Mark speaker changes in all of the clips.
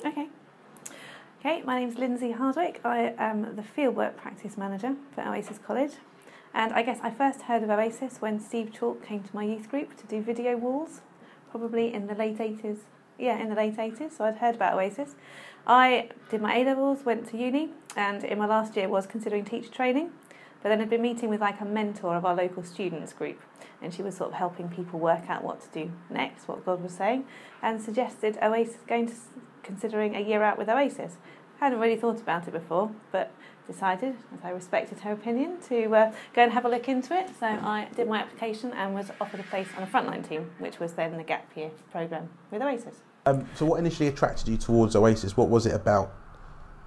Speaker 1: Okay. Okay, my name's Lindsey Hardwick. I am the Fieldwork Practice Manager for Oasis College. And I guess I first heard of Oasis when Steve Chalke came to my youth group to do video walls, probably in the late 80s. Yeah, in the late 80s, so I'd heard about Oasis. I did my A-levels, went to uni, and in my last year was considering teacher training. But then I'd been meeting with like a mentor of our local students group, and she was sort of helping people work out what to do next, what God was saying, and suggested Oasis, considering a year out with Oasis. I hadn't really thought about it before, but decided, as I respected her opinion, to go and have a look into it. So I did my application and was offered a place on a frontline team, which was then the gap year programme with Oasis.
Speaker 2: So what initially attracted you towards Oasis? What was it about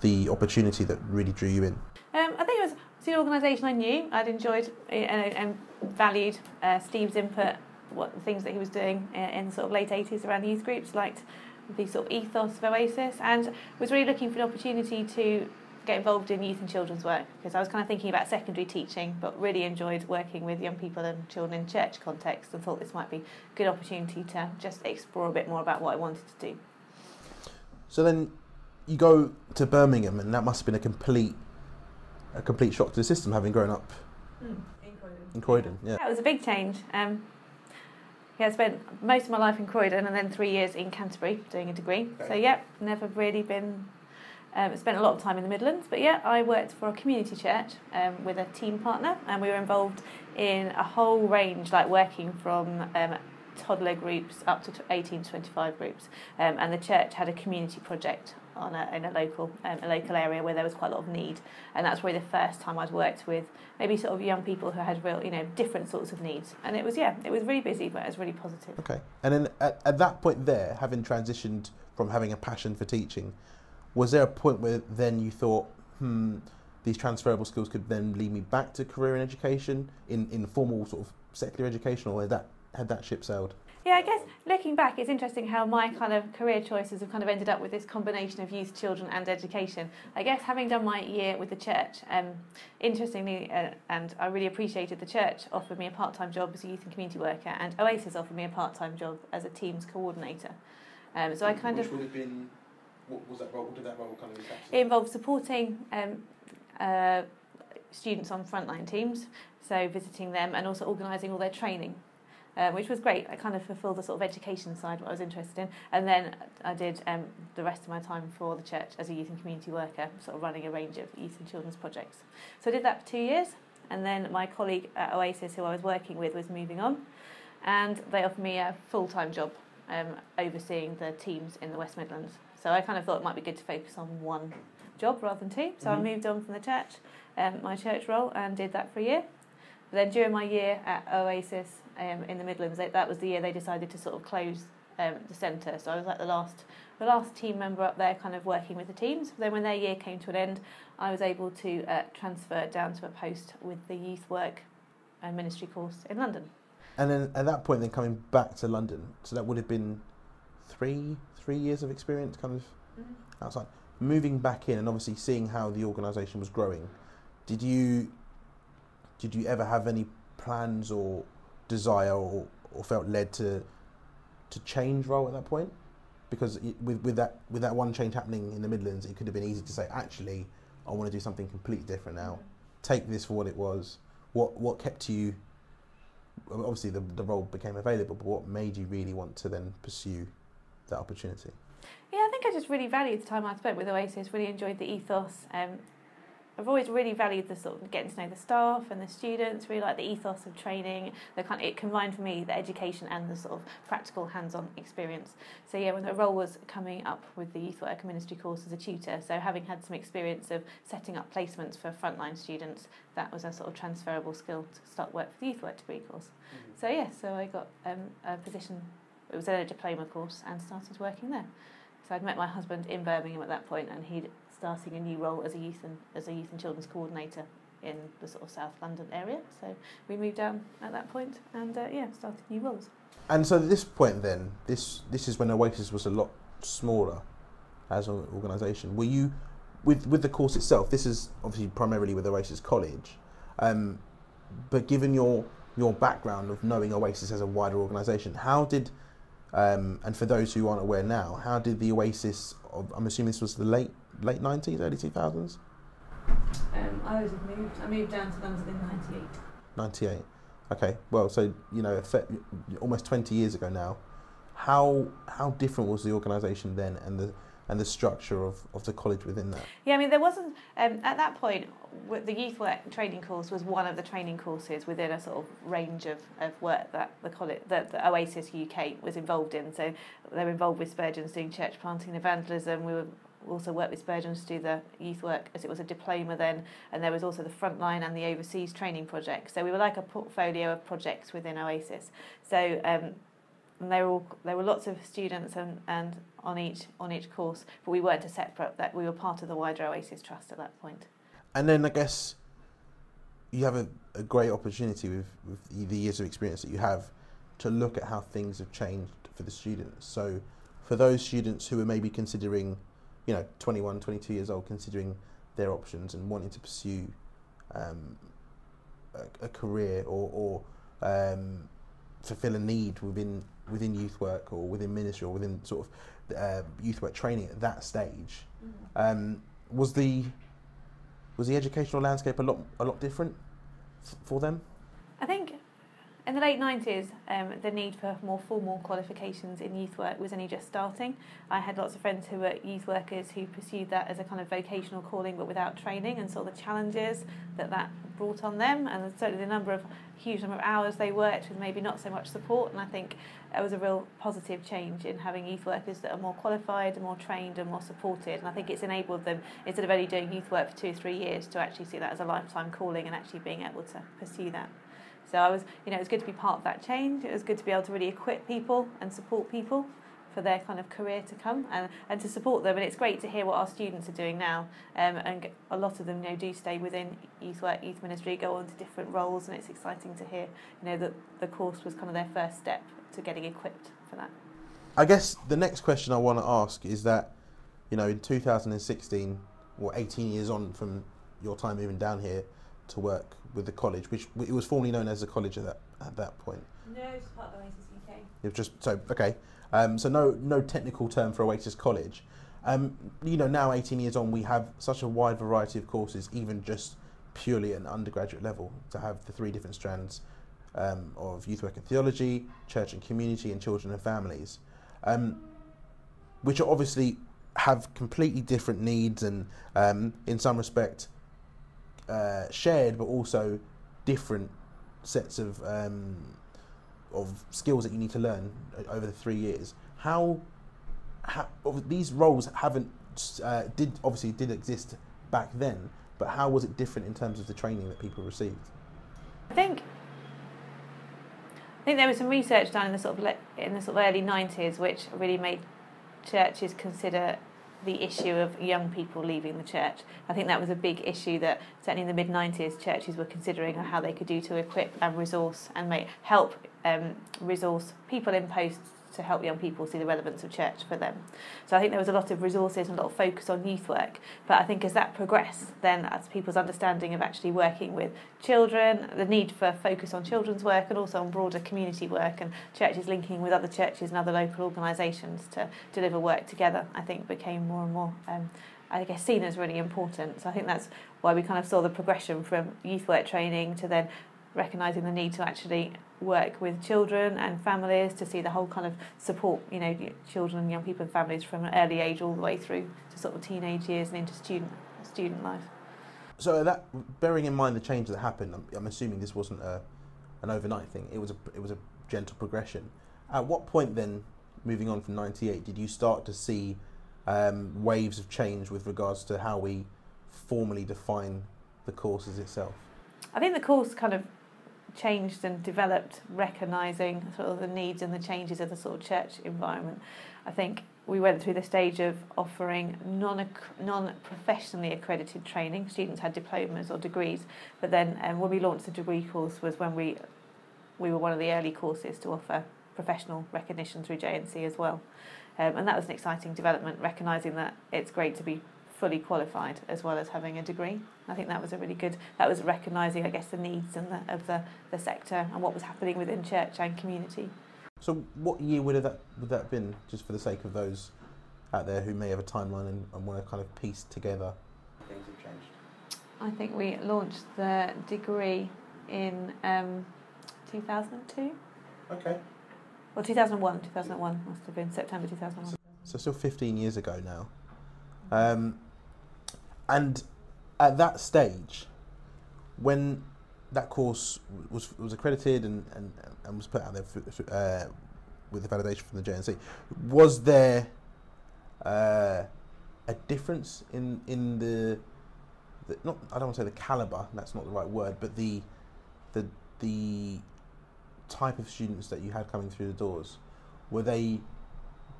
Speaker 2: the opportunity that really drew you in?
Speaker 1: I think it was the organisation I knew. I'd enjoyed and valued Steve's input, what the things that he was doing in the sort of late 80s around youth groups, liked the sort of ethos of Oasis, and was really looking for an opportunity to get involved in youth and children's work, because I was kind of thinking about secondary teaching, but really enjoyed working with young people and children in church context, and thought this might be a good opportunity to just explore a bit more about what I wanted to do.
Speaker 2: So then you go to Birmingham, and that must have been a complete shock to the system, having grown up in Croydon. Yeah,
Speaker 1: it was a big change. I spent most of my life in Croydon and then 3 years in Canterbury doing a degree.
Speaker 2: Okay.
Speaker 1: So never really been spent a lot of time in the Midlands. But I worked for a community church with a team partner, and we were involved in a whole range, like working from toddler groups up to 18 to 25 groups. And the church had a community project in a local area where there was quite a lot of need, and that's probably the first time I'd worked with maybe sort of young people who had real, different sorts of needs. And it was really busy, but it was really positive.
Speaker 2: Okay. And then at that point there, having transitioned from having a passion for teaching, was there a point where then you thought, these transferable skills could then lead me back to career in education, in formal sort of secular education, or had that ship sailed?
Speaker 1: Yeah, I guess looking back, it's interesting how my kind of career choices have kind of ended up with this combination of youth, children and education. I guess having done my year with the church, interestingly, and I really appreciated, the church offered me a part-time job as a youth and community worker, and Oasis offered me a part-time job as a teams coordinator. So I kind
Speaker 2: Which
Speaker 1: of...
Speaker 2: would have been, what was that role? What did that role kind of encompass?
Speaker 1: It involved supporting students on frontline teams, so visiting them and also organising all their training. Which was great. I kind of fulfilled the sort of education side, what I was interested in. And then I did the rest of my time for the church as a youth and community worker, sort of running a range of youth and children's projects. So I did that for 2 years, and then my colleague at Oasis, who I was working with, was moving on, and they offered me a full-time job overseeing the teams in the West Midlands. So I kind of thought it might be good to focus on one job rather than two. So I moved on from the church, my church role, and did that for a year. But then during my year at Oasis in the Midlands, that was the year they decided to sort of close the centre. So I was like the last team member up there, kind of working with the teams. Then when their year came to an end, I was able to transfer down to a post with the youth work and ministry course in London.
Speaker 2: And then at that point, then coming back to London, so that would have been three years of experience, kind of outside. Moving back in and obviously seeing how the organisation was growing, did you ever have any plans or desire or felt led to change role at that point? Because with that one change happening in the Midlands, it could have been easy to say, actually, I want to do something completely different now. Take this for what it was. What kept you? Obviously, the role became available, but what made you really want to then pursue that opportunity?
Speaker 1: Yeah, I think I just really valued the time I spent with Oasis. Really enjoyed the ethos. I've always really valued the sort of getting to know the staff and the students, really like the ethos of training. It combined for me the education and the sort of practical hands-on experience. So when the role was coming up with the youth work and ministry course as a tutor, so having had some experience of setting up placements for frontline students, that was a sort of transferable skill to start work for the youth work degree course. So I got a position. It was a diploma course and started working there. So I'd met my husband in Birmingham at that point, and he'd starting a new role as a youth and children's coordinator in the sort of South London area. So we moved down at that point and started new roles.
Speaker 2: And so at this point then, this is when Oasis was a lot smaller as an organisation. Were you, with the course itself, this is obviously primarily with Oasis College, but given your background of knowing Oasis as a wider organisation, how did, and for those who aren't aware now, how did the Oasis I'm assuming this was the late 90s, early 2000s?
Speaker 1: I moved down to London in 98.
Speaker 2: 98. Okay, well, so, almost 20 years ago now. How different was the organisation then, and the structure of the college within that?
Speaker 1: Yeah, I mean, there wasn't, at that point, the youth work training course was one of the training courses within a sort of range of work that the college, that the Oasis UK was involved in. So they were involved with Spurgeon's doing church planting and evangelism. We also worked with Spurgeon's to do the youth work, as it was a diploma then, and there was also the frontline and the overseas training project. So we were like a portfolio of projects within Oasis. So and there were lots of students and on each course, but we weren't a separate, that we were part of the wider Oasis Trust at that point.
Speaker 2: And then I guess you have a great opportunity with the years of experience that you have to look at how things have changed for the students. So for those students who are maybe considering, 21, 22 years old, considering their options and wanting to pursue a career or fulfill a need within youth work or within ministry or within sort of youth work training at that stage, was the educational landscape a lot different for them?
Speaker 1: I think in the late 90s, the need for more formal qualifications in youth work was only just starting. I had lots of friends who were youth workers who pursued that as a kind of vocational calling but without training, and saw the challenges that brought on them, and certainly the huge number of hours they worked with maybe not so much support. And I think it was a real positive change in having youth workers that are more qualified and more trained and more supported, and I think it's enabled them, instead of only doing youth work for 2 or 3 years, to actually see that as a lifetime calling and actually being able to pursue that. So it was good to be part of that change. It was good to be able to really equip people and support people for their kind of career to come, and to support them. And it's great to hear what our students are doing now, and a lot of them do stay within youth work, youth ministry, go on to different roles, and it's exciting to hear that the course was kind of their first step to getting equipped for that.
Speaker 2: I guess the next question I want to ask is that, in 2016, or 18 years on from your time moving down here to work with the college, which it was formerly known as the college at that point.
Speaker 1: No, it's part of Oasis UK.
Speaker 2: It was just okay. So no technical term for Oasis College. Now 18 years on, we have such a wide variety of courses, even just purely at an undergraduate level, to have the 3 different strands of youth work and theology, church and community, and children and families, which are obviously have completely different needs and, in some respect, shared, but also different sets of skills that you need to learn over the 3 years. How these roles did exist back then, but how was it different in terms of the training that people received?
Speaker 1: I think there was some research done in the sort of early 90s, which really made churches consider the issue of young people leaving the church. I think that was a big issue that certainly in the mid-90s churches were considering how they could do to equip and resource and help resource people in posts to help young people see the relevance of church for them. So I think there was a lot of resources and a lot of focus on youth work, but I think as that progressed, then as people's understanding of actually working with children, the need for focus on children's work and also on broader community work, and churches linking with other churches and other local organisations to deliver work together, I think became more and more seen as really important. So I think that's why we kind of saw the progression from youth work training to then recognising the need to actually work with children and families, to see the whole kind of support, children and young people and families from an early age all the way through to sort of teenage years and into student life.
Speaker 2: So that, bearing in mind the change that happened, I'm assuming this wasn't an overnight thing. It was a gentle progression. At what point then, moving on from 98, did you start to see waves of change with regards to how we formally define the courses itself?
Speaker 1: I think the course kind of changed and developed, recognising sort of the needs and the changes of the sort of church environment. I think we went through the stage of offering non-professionally accredited training. Students had diplomas or degrees, but then when we launched the degree course was when we were one of the early courses to offer professional recognition through JNC as well. And that was an exciting development, recognising that it's great to be fully qualified as well as having a degree. I think that was that was recognising, I guess, the needs and of the sector and what was happening within church and community.
Speaker 2: So what year would that been, just for the sake of those out there who may have a timeline and want to kind of piece together things have changed?
Speaker 1: I think we launched the degree in 2002.
Speaker 2: Okay.
Speaker 1: Well, 2001. 2001 must have been September 2001.
Speaker 2: So still 15 years ago now. And at that stage, when that course was accredited and was put out there with the validation from the JNC, was there a difference in the not, I don't want to say the calibre, that's not the right word, but the type of students that you had coming through the doors? Were they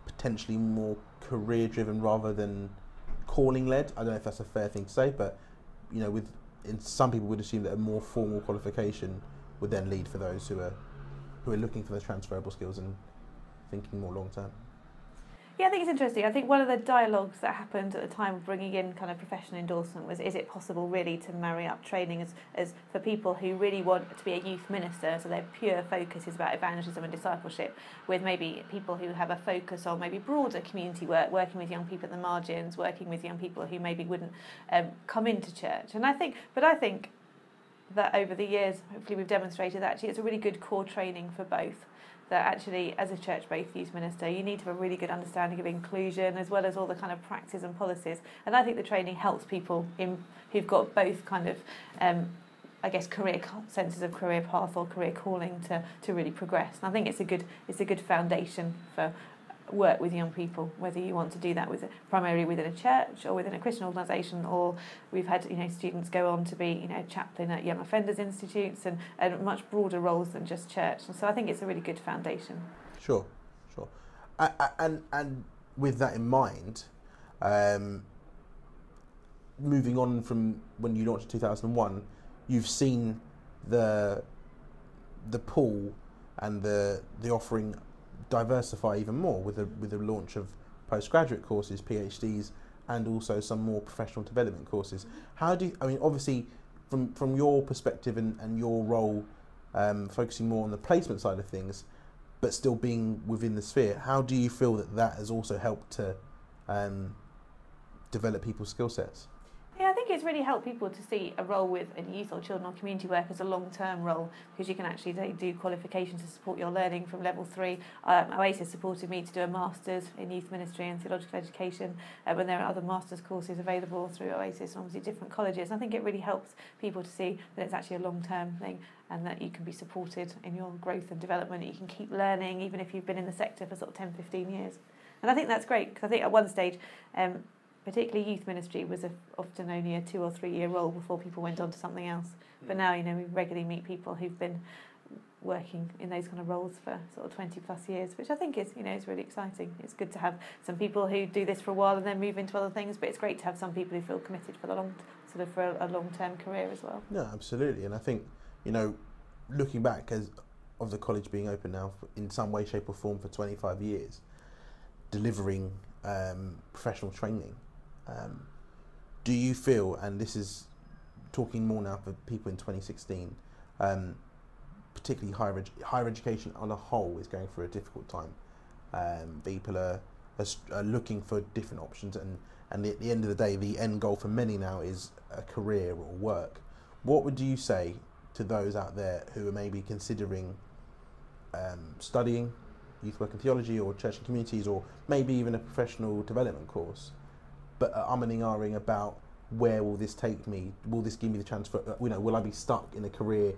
Speaker 2: potentially more career driven rather than calling led? I don't know if that's a fair thing to say, but you know, some people would assume that a more formal qualification would then lead for those who are looking for the transferable skills and thinking more long term.
Speaker 1: Yeah, I think it's interesting. I think one of the dialogues that happened at the time of bringing in kind of professional endorsement was, is it possible really to marry up training as for people who really want to be a youth minister, so their pure focus is about evangelism and discipleship, with maybe people who have a focus on maybe broader community work, working with young people at the margins, working with young people who maybe wouldn't come into church. And I think that over the years, hopefully we've demonstrated that actually it's a really good core training for both. That actually, as a church-based youth minister, you need to have a really good understanding of inclusion as well as all the kind of practices and policies. And I think the training helps people who've got both kind of, I guess, senses of career path or career calling to really progress. And I think it's a good foundation for work with young people, whether you want to do that primarily within a church or within a Christian organisation, or we've had students go on to be chaplain at young offenders institutes and much broader roles than just church. And so I think it's a really good foundation.
Speaker 2: Sure. And with that in mind, moving on from when you launched in 2001, you've seen the pool and the offering diversify even more with the launch of postgraduate courses, PhDs, and also some more professional development courses. Obviously from your perspective and your role, focusing more on the placement side of things, but still being within the sphere, how do you feel that has also helped to develop people's skill sets?
Speaker 1: Yeah, I think it's really helped people to see a role with youth or children or community work as a long-term role, because you can actually do qualifications to support your learning from level 3. Oasis supported me to do a master's in youth ministry and theological education, when there are other master's courses available through Oasis and obviously different colleges. And I think it really helps people to see that it's actually a long-term thing and that you can be supported in your growth and development. You can keep learning even if you've been in the sector for sort of 10, 15 years. And I think that's great, because I think at one stage, particularly youth ministry was often only a 2 or 3 year role before people went on to something else. But now, we regularly meet people who've been working in those kind of roles for sort of 20 plus years, which I think is really exciting. It's good to have some people who do this for a while and then move into other things, but it's great to have some people who feel committed for a long-term career as well.
Speaker 2: No, absolutely. And I think, looking back of the college being open now in some way, shape or form for 25 years, delivering professional training, do you feel, and this is talking more now for people in 2016, particularly higher education on a whole is going through a difficult time. People are looking for different options, and at the end of the day, the end goal for many now is a career or work. What would you say to those out there who are maybe considering studying youth work and theology or church and communities, or maybe even a professional development course, but umming about where will this take me? Will this give me the chance for, will I be stuck in a career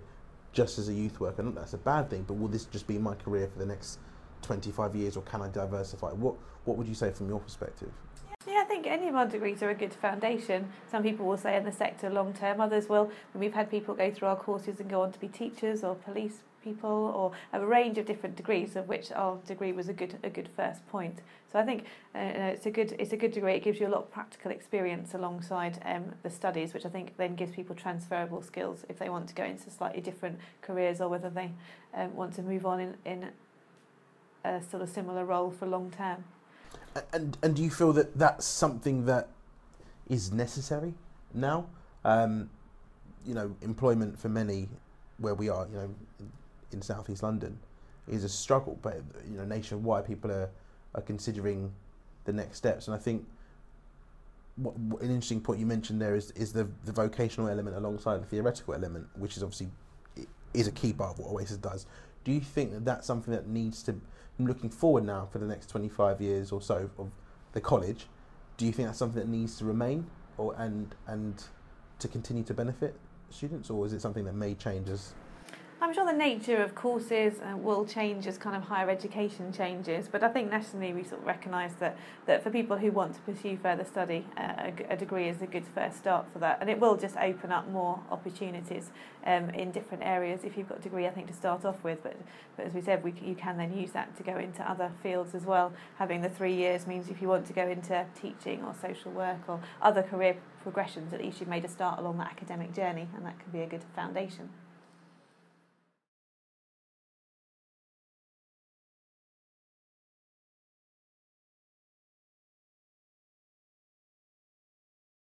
Speaker 2: just as a youth worker? Not that that's a bad thing, but will this just be my career for the next 25 years, or can I diversify? What would you say from your perspective?
Speaker 1: Yeah, I think any of our degrees are a good foundation. Some people will say in the sector long term, others will. And we've had people go through our courses and go on to be teachers or police people, or a range of different degrees, of which our degree was a good first point. So I think it's a good degree. It gives you a lot of practical experience alongside the studies, which I think then gives people transferable skills if they want to go into slightly different careers, or whether they want to move on in a sort of similar role for long term.
Speaker 2: And do you feel that that's something that is necessary now? Employment for many where we are, in South East London, is a struggle. But nationwide, people are considering the next steps. And I think an interesting point you mentioned there is the vocational element alongside the theoretical element, which is obviously is a key part of what Oasis does. Do you think that that's something that needs to, looking forward now for the next 25 years or so of the college, do you think that's something that needs to remain and to continue to benefit students, or is it something that may change as...
Speaker 1: I'm sure the nature of courses will change as kind of higher education changes, but I think nationally we sort of recognise that for people who want to pursue further study, a degree is a good first start for that, and it will just open up more opportunities in different areas if you've got a degree, I think, to start off with, but as we said, you can then use that to go into other fields as well. Having the 3 years means if you want to go into teaching or social work or other career progressions, at least you've made a start along that academic journey, and that can be a good foundation.